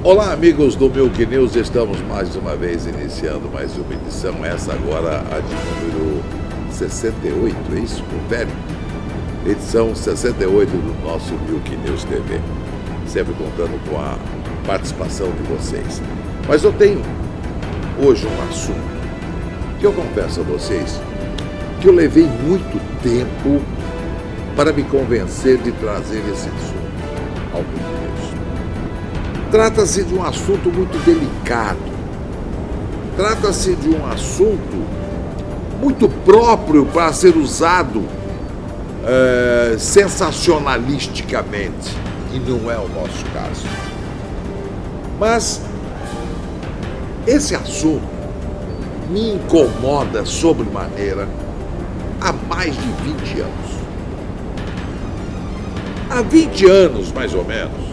Olá, amigos do Milk News, estamos mais uma vez iniciando mais uma edição, essa agora a de número 68, é isso? Confere? Edição 68 do nosso Milk News TV, sempre contando com a participação de vocês. Mas eu tenho hoje um assunto que eu confesso a vocês que eu levei muito tempo para me convencer de trazer esse assunto ao Milk News. Trata-se de um assunto muito delicado, trata-se de um assunto muito próprio para ser usado sensacionalisticamente, e não é o nosso caso. Mas esse assunto me incomoda sobremaneira há mais de 20 anos. Há 20 anos, mais ou menos,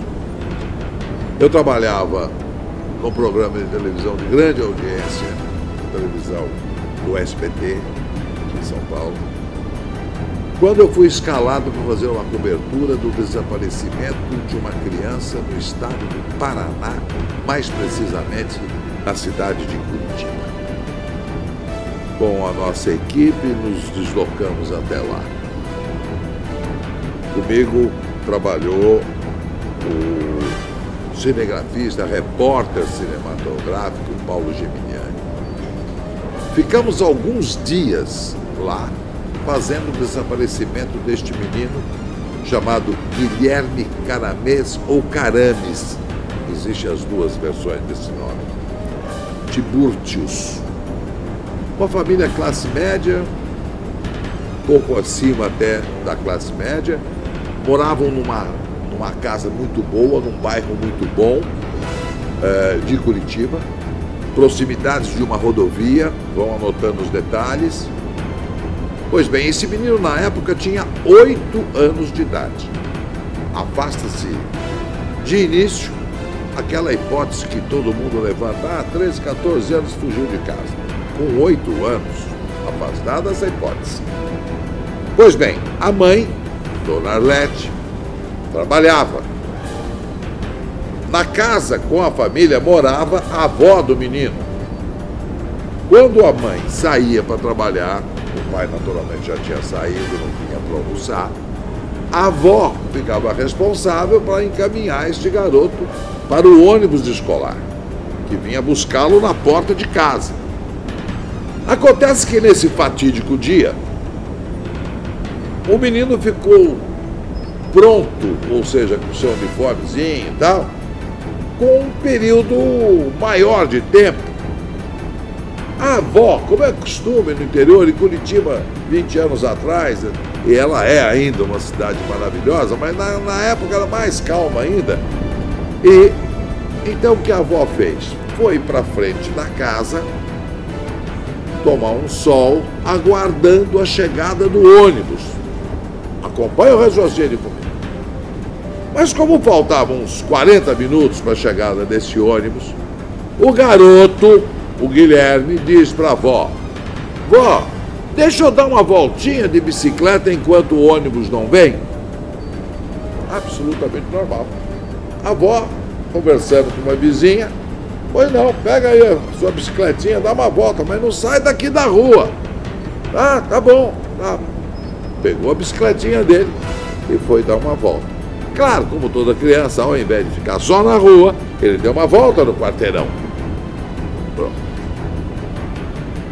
eu trabalhava num programa de televisão de grande audiência, televisão do SBT, em São Paulo, quando eu fui escalado para fazer uma cobertura do desaparecimento de uma criança no estado do Paraná, mais precisamente na cidade de Curitiba. Com a nossa equipe, nos deslocamos até lá. Comigo trabalhou o cinegrafista, repórter cinematográfico Paulo Geminiani. Ficamos alguns dias lá fazendo o desaparecimento deste menino chamado Guilherme Caramês ou Carames. Existem as duas versões desse nome. Tiburtius. Uma família classe média, pouco acima até da classe média, moravam numa casa muito boa, num bairro muito bom de Curitiba, proximidades de uma rodovia, vão anotando os detalhes. Pois bem, esse menino na época tinha 8 anos de idade. Afasta-se de início aquela hipótese que todo mundo levanta, 13, 14 anos fugiu de casa. Com 8 anos, afastada essa hipótese. Pois bem, a mãe, Dona Arlete, trabalhava. Na casa com a família morava a avó do menino. Quando a mãe saía para trabalhar, o pai naturalmente já tinha saído, não tinha para almoçar, a avó ficava responsável para encaminhar este garoto para o ônibus escolar, que vinha buscá-lo na porta de casa. Acontece que nesse fatídico dia, o menino ficou pronto, ou seja, com seu uniformezinho e tal, com um período maior de tempo. A avó, como é costume no interior, em Curitiba, 20 anos atrás, e ela é ainda uma cidade maravilhosa, mas na época era mais calma ainda. E então o que a avó fez? Foi para frente da casa, tomar um sol, aguardando a chegada do ônibus. Acompanha o raciocínio comigo. Mas como faltavam uns 40 minutos para a chegada desse ônibus, o garoto, o Guilherme, diz para a avó: vó, deixa eu dar uma voltinha de bicicleta enquanto o ônibus não vem. Absolutamente normal. A avó, conversando com uma vizinha: pois não, pega aí a sua bicicletinha, dá uma volta, mas não sai daqui da rua. Tá bom. Tá. Pegou a bicicletinha dele e foi dar uma volta. Claro, como toda criança, ao invés de ficar só na rua, ele deu uma volta no quarteirão. Pronto.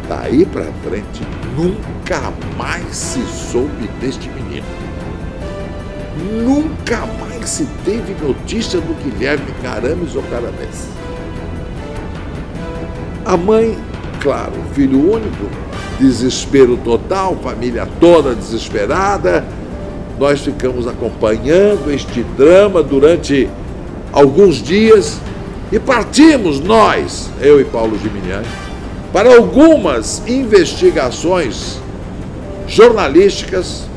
Daí pra frente, nunca mais se soube deste menino. Nunca mais se teve notícia do Guilherme Carames ou Caramês. A mãe, claro, filho único, desespero total, família toda desesperada. Nós ficamos acompanhando este drama durante alguns dias e partimos nós, eu e Paulo Geminiani, para algumas investigações jornalísticas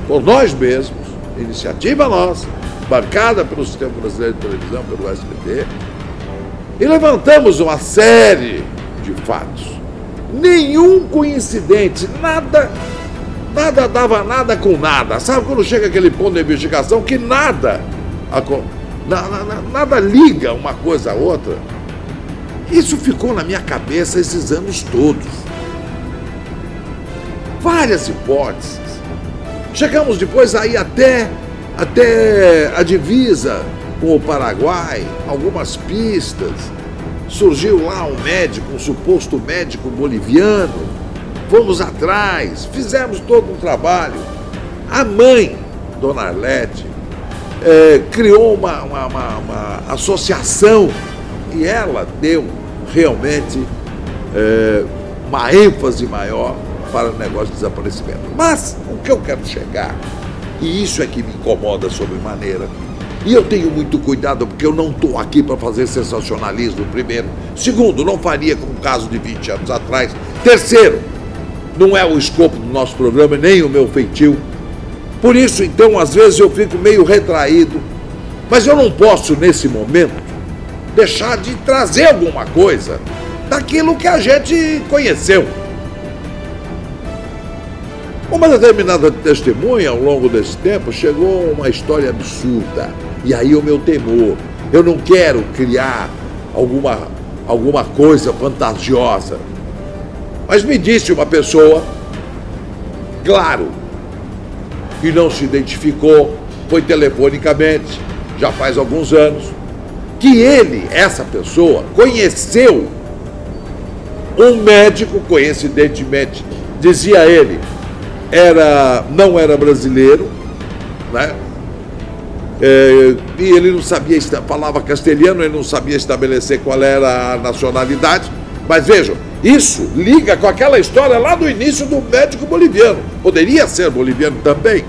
por nós mesmos, iniciativa nossa, bancada pelo Sistema Brasileiro de Televisão, pelo SBT, e levantamos uma série de fatos. Nenhum coincidente, nada dava nada com nada. Sabe quando chega aquele ponto de investigação que nada Nada liga uma coisa a outra. Isso ficou na minha cabeça esses anos todos. Várias hipóteses. Chegamos depois aí até a divisa com o Paraguai, algumas pistas. Surgiu lá um médico, um suposto médico boliviano. Fomos atrás, fizemos todo um trabalho. A mãe, Dona Arlete, criou uma associação e ela deu realmente uma ênfase maior para o negócio de desaparecimento. Mas o que eu quero chegar, e isso é que me incomoda sobremaneira, e eu tenho muito cuidado porque eu não estou aqui para fazer sensacionalismo, primeiro. Segundo, não faria com o caso de 20 anos atrás. Terceiro, não é o escopo do nosso programa, nem o meu feitio. Por isso, então, às vezes eu fico meio retraído, mas eu não posso, nesse momento, deixar de trazer alguma coisa daquilo que a gente conheceu. Uma determinada testemunha, ao longo desse tempo, chegou uma história absurda. E aí o meu temor, eu não quero criar alguma coisa fantasiosa. Mas me disse uma pessoa, claro, que não se identificou, foi telefonicamente, já faz alguns anos, que essa pessoa, conheceu um médico, coincidentemente, dizia ele, não era brasileiro, né? E ele não sabia, falava castelhano, ele não sabia estabelecer qual era a nacionalidade, mas vejam, isso liga com aquela história lá do início do médico boliviano, poderia ser boliviano também,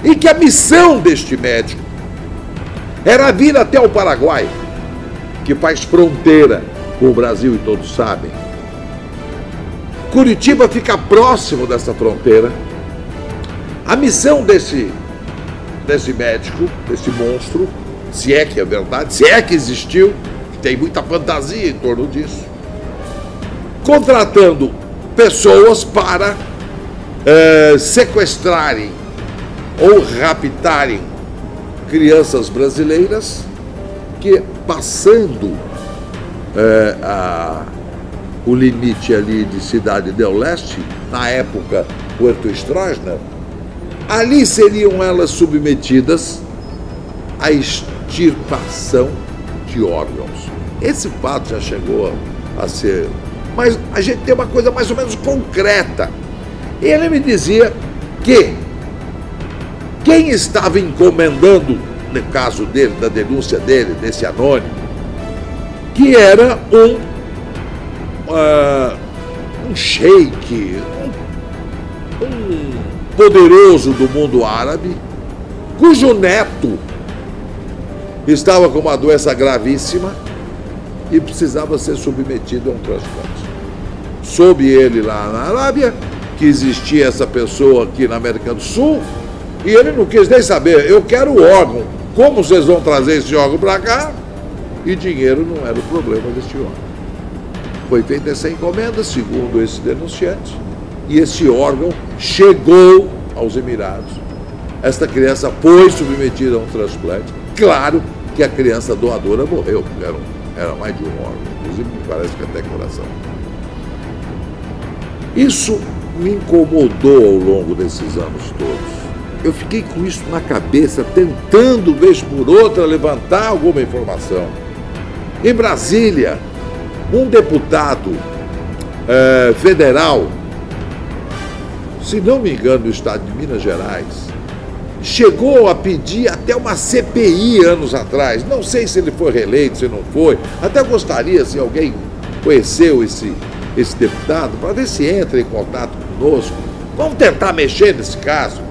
e que a missão deste médico era vir até o Paraguai, que faz fronteira com o Brasil e todos sabem. Curitiba fica próximo dessa fronteira. A missão desse médico, desse monstro, se é que é verdade, se é que existiu, que tem muita fantasia em torno disso, contratando pessoas para sequestrarem ou raptarem crianças brasileiras que, passando o limite ali de Cidade del Leste, na época Puerto Stroessner, ali seriam elas submetidas à extirpação de órgãos. Esse fato já chegou a ser... Mas a gente tem uma coisa mais ou menos concreta. Ele me dizia que quem estava encomendando, no caso dele, da denúncia dele, desse anônimo, que era um sheik, um poderoso do mundo árabe, cujo neto estava com uma doença gravíssima e precisava ser submetido a um transplante. Soube ele lá na Arábia que existia essa pessoa aqui na América do Sul e ele não quis nem saber, eu quero o órgão, como vocês vão trazer esse órgão para cá? E dinheiro não era o problema deste órgão. Foi feita essa encomenda, segundo esse denunciante, e esse órgão chegou aos Emirados. Esta criança foi submetida a um transplante. Claro que a criança doadora morreu, porque era mais de um órgão, inclusive me parece que até coração. Isso me incomodou ao longo desses anos todos. Eu fiquei com isso na cabeça, tentando, vez por outra, levantar alguma informação. Em Brasília, um deputado federal, se não me engano, do estado de Minas Gerais, chegou a pedir até uma CPI anos atrás. Não sei se ele foi reeleito, se não foi. Até gostaria, se alguém conheceu esse deputado, para ver se entra em contato conosco. Vamos tentar mexer nesse caso.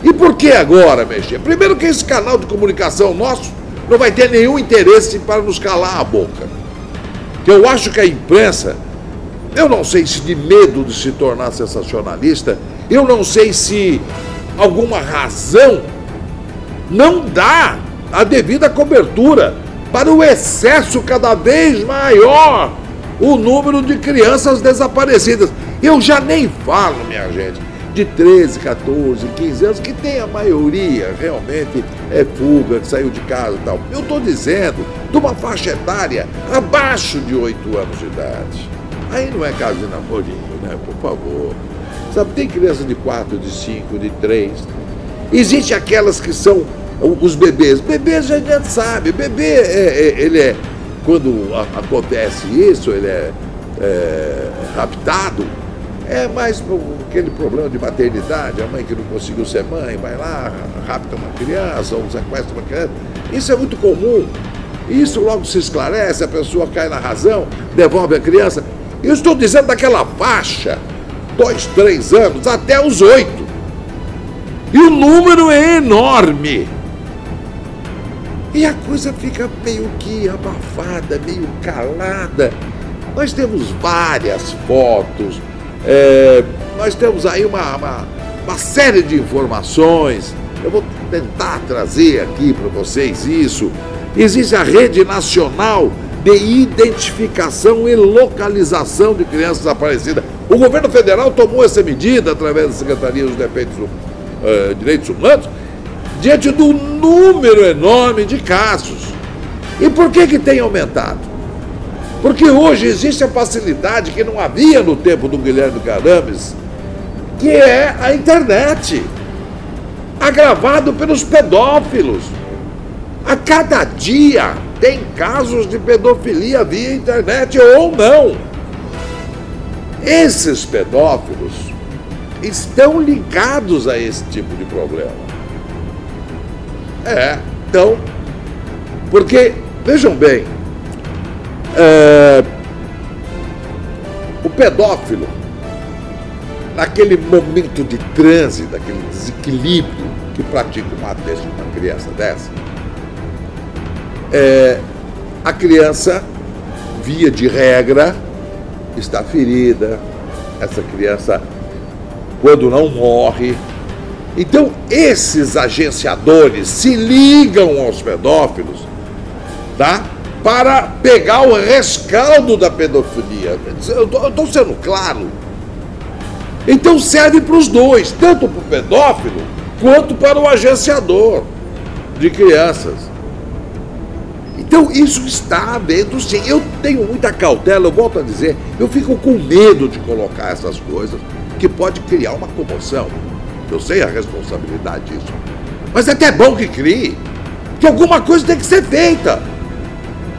E por que agora mexer? Primeiro que esse canal de comunicação nosso não vai ter nenhum interesse para nos calar a boca. Que eu acho que a imprensa, eu não sei se de medo de se tornar sensacionalista, eu não sei se alguma razão não dá a devida cobertura para o excesso cada vez maior, o número de crianças desaparecidas. Eu já nem falo, minha gente, de 13, 14, 15 anos, que tem a maioria realmente é fuga, que saiu de casa e tal. Eu estou dizendo de uma faixa etária abaixo de 8 anos de idade. Aí não é caso de namorinho, né? Por favor. Sabe, tem criança de 4, de 5, de 3. Existe aquelas que são os bebês. Bebês a gente sabe. Bebê, ele é, quando acontece isso, ele é raptado, é mais aquele problema de maternidade, a mãe que não conseguiu ser mãe, vai lá, rapta uma criança, ou sequestra uma criança. Isso é muito comum. Isso logo se esclarece, a pessoa cai na razão, devolve a criança. Eu estou dizendo daquela faixa, 2, 3 anos, até os 8. E o número é enorme. E a coisa fica meio que abafada, meio calada. Nós temos várias fotos, nós temos aí uma série de informações. Eu vou tentar trazer aqui para vocês isso. Existe a Rede Nacional de Identificação e Localização de Crianças Desaparecidas. O governo federal tomou essa medida através da Secretaria dos Direitos Humanos, diante do número enorme de casos. E por que tem aumentado? Porque hoje existe a facilidade que não havia no tempo do Guilherme Carames, que é a internet, agravado pelos pedófilos. A cada dia tem casos de pedofilia via internet ou não. Esses pedófilos estão ligados a esse tipo de problema. Então, porque, vejam bem, o pedófilo, naquele momento de transe, daquele desequilíbrio que pratica o mato de uma criança dessa, a criança, via de regra, está ferida. Essa criança, quando não morre. Então, esses agenciadores se ligam aos pedófilos, tá? Para pegar o rescaldo da pedofilia. Eu estou sendo claro. Então serve para os dois, tanto para o pedófilo quanto para o agenciador de crianças. Então isso está havendo sim. Eu tenho muita cautela, eu volto a dizer, eu fico com medo de colocar essas coisas, que pode criar uma comoção. Eu sei a responsabilidade disso. Mas é até bom que crie, que alguma coisa tem que ser feita.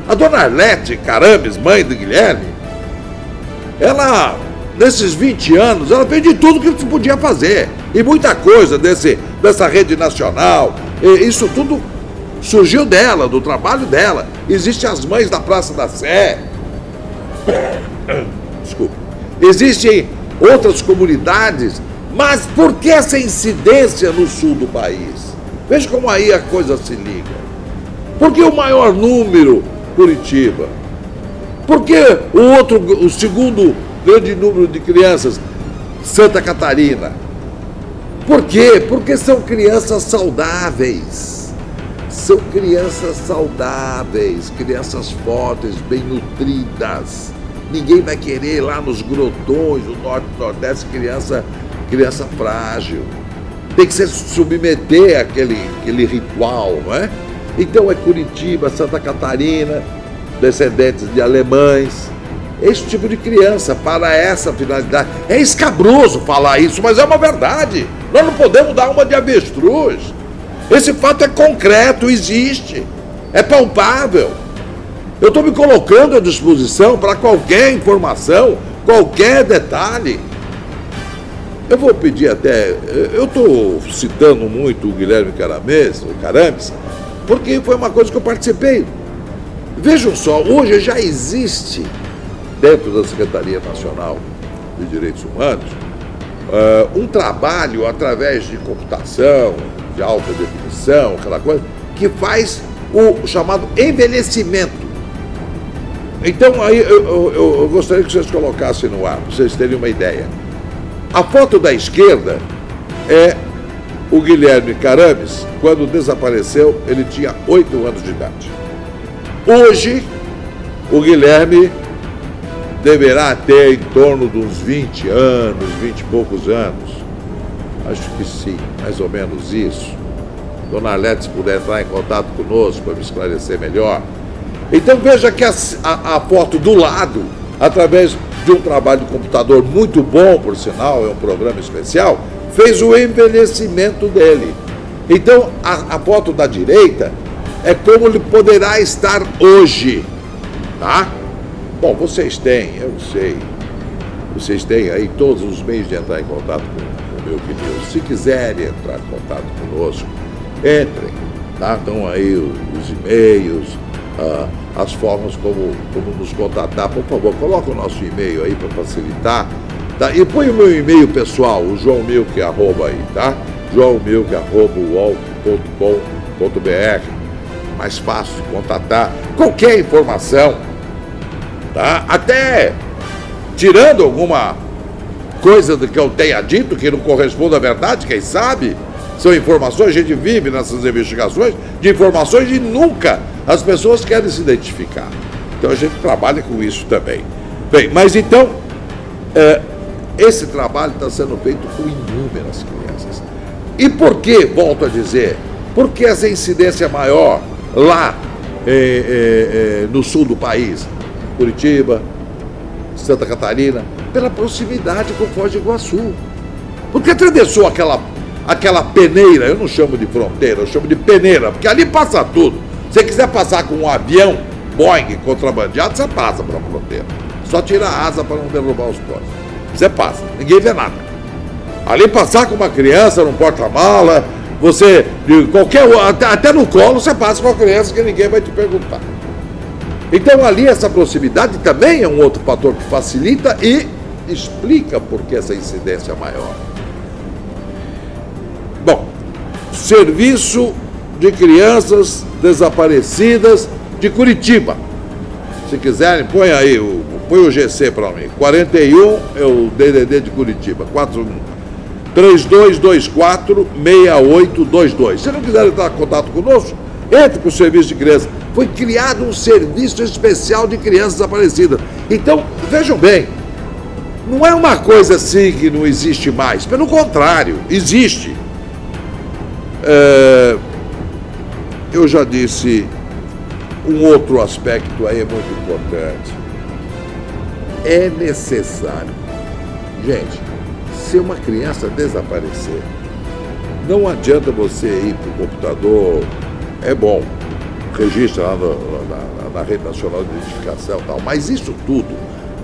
A dona Arlete Carames, mãe do Guilherme, ela, nesses 20 anos, ela fez de tudo que se podia fazer. E muita coisa dessa rede nacional, isso tudo surgiu dela, do trabalho dela. Existem as mães da Praça da Sé. Desculpa. Existem outras comunidades. Mas por que essa incidência no sul do país? Veja como aí a coisa se liga. Por que o maior número, Curitiba? Por que o segundo grande número de crianças, Santa Catarina? Por quê? Porque são crianças saudáveis. São crianças saudáveis, crianças fortes, bem nutridas. Ninguém vai querer ir lá nos grotões, no norte e nordeste, criança frágil. Tem que se submeter àquele ritual, não é? Então é Curitiba, Santa Catarina, descendentes de alemães, esse tipo de criança, para essa finalidade. É escabroso falar isso, mas é uma verdade. Nós não podemos dar uma de avestruz. Esse fato é concreto, existe, é palpável. Eu estou me colocando à disposição para qualquer informação, qualquer detalhe. Eu vou pedir até, eu estou citando muito o Guilherme Carames, porque foi uma coisa que eu participei. Vejam só, hoje já existe, dentro da Secretaria Nacional de Direitos Humanos, um trabalho através de computação, de alta definição, aquela coisa, que faz o chamado envelhecimento. Então, aí eu gostaria que vocês colocassem no ar, para vocês terem uma ideia. A foto da esquerda é o Guilherme Carames. Quando desapareceu, ele tinha 8 anos de idade. Hoje, o Guilherme deverá ter em torno de uns 20 anos, 20 e poucos anos. Acho que sim, mais ou menos isso. Dona Arlete, se puder entrar em contato conosco para me esclarecer melhor. Então veja que a foto do lado, através de um trabalho de computador muito bom, por sinal, é um programa especial, fez o envelhecimento dele. Então a foto da direita é como ele poderá estar hoje, tá? Bom, vocês têm, eu sei, vocês têm aí todos os meios de entrar em contato com o meu querido. Se quiserem entrar em contato conosco, entrem, tá? Estão aí os e-mails, as formas como nos contatar. Por favor, coloca o nosso e-mail aí para facilitar, tá? E põe o meu e-mail pessoal, o joãomilk, aí, tá? joãomilk@uol.com.br. Mais fácil de contatar qualquer informação, tá? Até tirando alguma coisa do que eu tenha dito que não corresponde à verdade, quem sabe? São informações, a gente vive nessas investigações de informações e nunca as pessoas querem se identificar. Então a gente trabalha com isso também. Bem, mas então, esse trabalho está sendo feito com inúmeras crianças. E por que, volto a dizer, por que essa incidência é maior lá no sul do país? Curitiba, Santa Catarina, pela proximidade com Foz do Iguaçu. Porque atravessou aquela peneira, eu não chamo de fronteira, eu chamo de peneira, porque ali passa tudo. Se você quiser passar com um avião Boeing contrabandeado, você passa para a fronteira. Só tira a asa para não derrubar os postes. Você passa, ninguém vê nada. Ali passar com uma criança num porta-mala, você, até no colo, você passa com a criança que ninguém vai te perguntar. Então ali essa proximidade também é um outro fator que facilita e explica por que essa incidência é maior. Bom, Serviço de Crianças Desaparecidas de Curitiba. Se quiserem, põe aí, põe o GC para mim. 41 é o DDD de Curitiba, 3224-6822. Se não quiser entrar em contato conosco, entre com o Serviço de Crianças. Foi criado um serviço especial de crianças desaparecidas. Então, vejam bem, não é uma coisa assim que não existe mais. Pelo contrário, existe. Eu já disse, um outro aspecto aí é muito importante. É necessário. Gente, se uma criança desaparecer, não adianta você ir para o computador, é bom, registra lá na Rede Nacional de Identificação e tal, mas isso tudo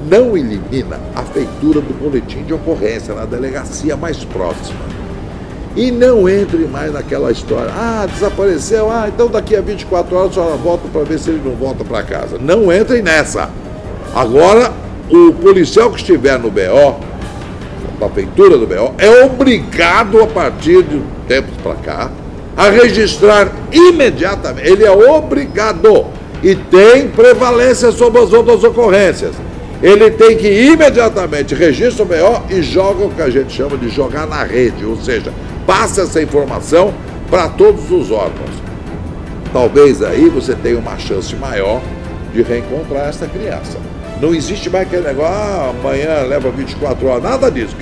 não elimina a feitura do boletim de ocorrência na delegacia mais próxima. E não entre mais naquela história, desapareceu, então daqui a 24 horas a senhora volta para ver se ele não volta para casa. Não entrem nessa. Agora, o policial que estiver no BO, na feitura do BO, é obrigado, a partir de tempos para cá, a registrar imediatamente. Ele é obrigado e tem prevalência sobre as outras ocorrências. Ele tem que imediatamente registrar o BO e joga o que a gente chama de jogar na rede, ou seja, passa essa informação para todos os órgãos. Talvez aí você tenha uma chance maior de reencontrar essa criança. Não existe mais aquele negócio, amanhã leva 24 horas, nada disso.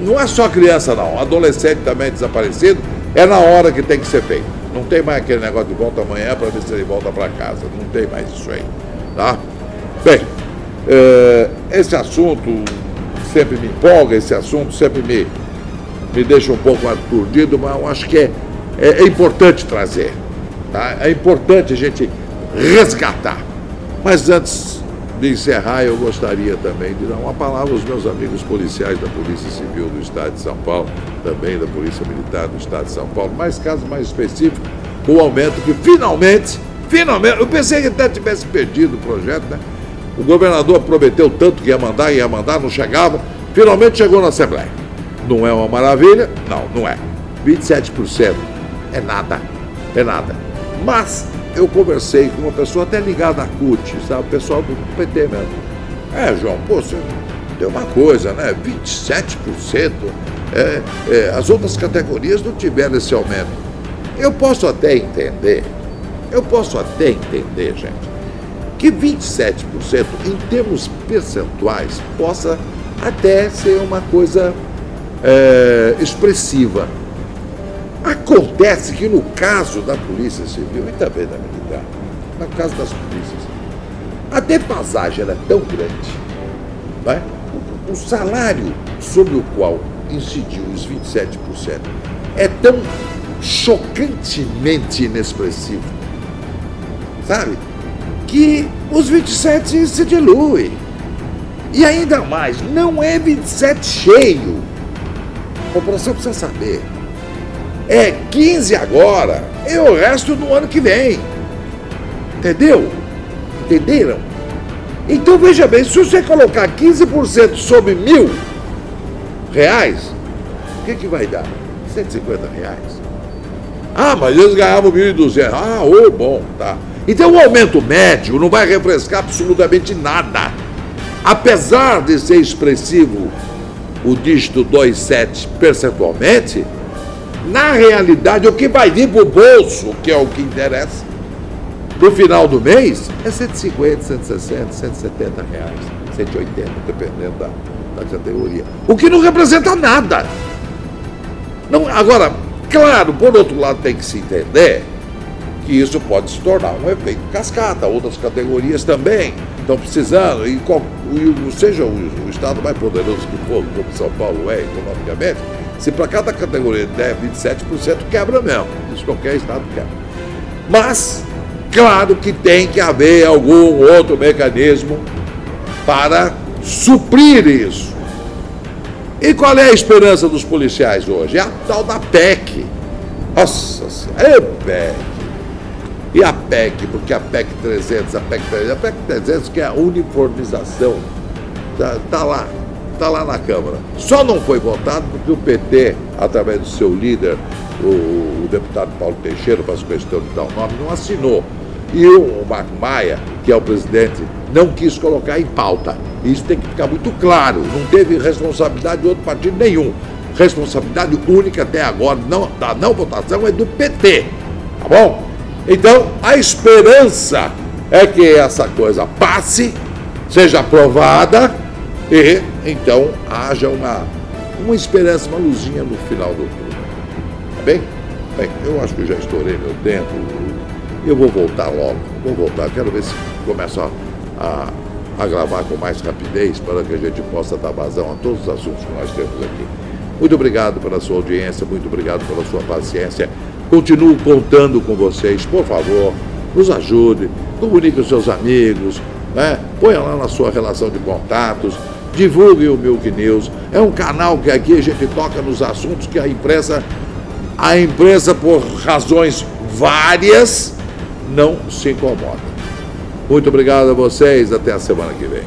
Não é só criança não, adolescente também desaparecido, é na hora que tem que ser feito. Não tem mais aquele negócio de volta amanhã para ver se ele volta para casa. Não tem mais isso aí, tá? Bem, esse assunto sempre me empolga, esse assunto sempre me deixa um pouco aturdido, mas eu acho que é importante trazer, tá? É importante a gente resgatar. Mas antes de encerrar, eu gostaria também de dar uma palavra aos meus amigos policiais da Polícia Civil do Estado de São Paulo, também da Polícia Militar do Estado de São Paulo, mais casos mais específicos, com o aumento que finalmente, eu pensei que até tivesse perdido o projeto, né? O governador prometeu tanto que ia mandar, não chegava, finalmente chegou na Assembleia. Não é uma maravilha? Não é. 27% é nada. Mas eu conversei com uma pessoa até ligada à CUT, sabe? O pessoal do PT mesmo. João, você tem uma coisa, né? 27%. As outras categorias não tiveram esse aumento. Eu posso até entender, gente, que 27%, em termos percentuais, possa até ser uma coisa expressiva. Acontece que no caso da Polícia Civil e também da Militar, no caso das polícias, a defasagem era tão grande, né? O salário sobre o qual incidiu os 27% é tão chocantemente inexpressivo, sabe? Que os 27 se diluem. E ainda mais, não é 27 cheio. A população precisa saber. É 15 agora e o resto no ano que vem. Entendeu? Entenderam? Então veja bem, se você colocar 15% sobre R$1.000, o que vai dar? R$150. Ah, mas eles ganhavam 1.200. Ah, bom, tá. Então o aumento médio não vai refrescar absolutamente nada. Apesar de ser expressivo o dígito 2,7 percentualmente, na realidade o que vai vir para o bolso, que é o que interessa, no final do mês, é 150, 160, 170 reais, 180, dependendo da categoria. O que não representa nada. Não, agora, claro, por outro lado tem que se entender que isso pode se tornar um efeito cascata. Outras categorias também estão precisando, seja o estado mais poderoso que for, como São Paulo é economicamente, se para cada categoria der 27%, quebra mesmo. Isso qualquer estado quebra. Mas, claro que tem que haver algum outro mecanismo para suprir isso. E qual é a esperança dos policiais hoje? É a tal da PEC. Nossa Senhora, PEC. E a PEC, porque a PEC 300, a PEC 300 que é a uniformização, está lá na Câmara. Só não foi votado porque o PT, através do seu líder, o deputado Paulo Teixeira, faz questão de dar o nome, não assinou. E o Marco Maia, que é o presidente, não quis colocar em pauta. Isso tem que ficar muito claro. Não teve responsabilidade de outro partido nenhum. Responsabilidade única até agora da não votação é do PT. Tá bom? Então, a esperança é que essa coisa passe, seja aprovada e, então, haja uma esperança, uma luzinha no final do túnel. Tá bem? Bem, eu acho que já estourei meu tempo. Eu vou voltar logo. Quero ver se começo a gravar com mais rapidez para que a gente possa dar vazão a todos os assuntos que nós temos aqui. Muito obrigado pela sua audiência, muito obrigado pela sua paciência. Continuo contando com vocês, por favor, nos ajude, comunique com seus amigos, né? Ponha lá na sua relação de contatos, divulgue o Milk News. É um canal que aqui a gente toca nos assuntos que a imprensa, por razões várias, não se incomoda. Muito obrigado a vocês, até a semana que vem.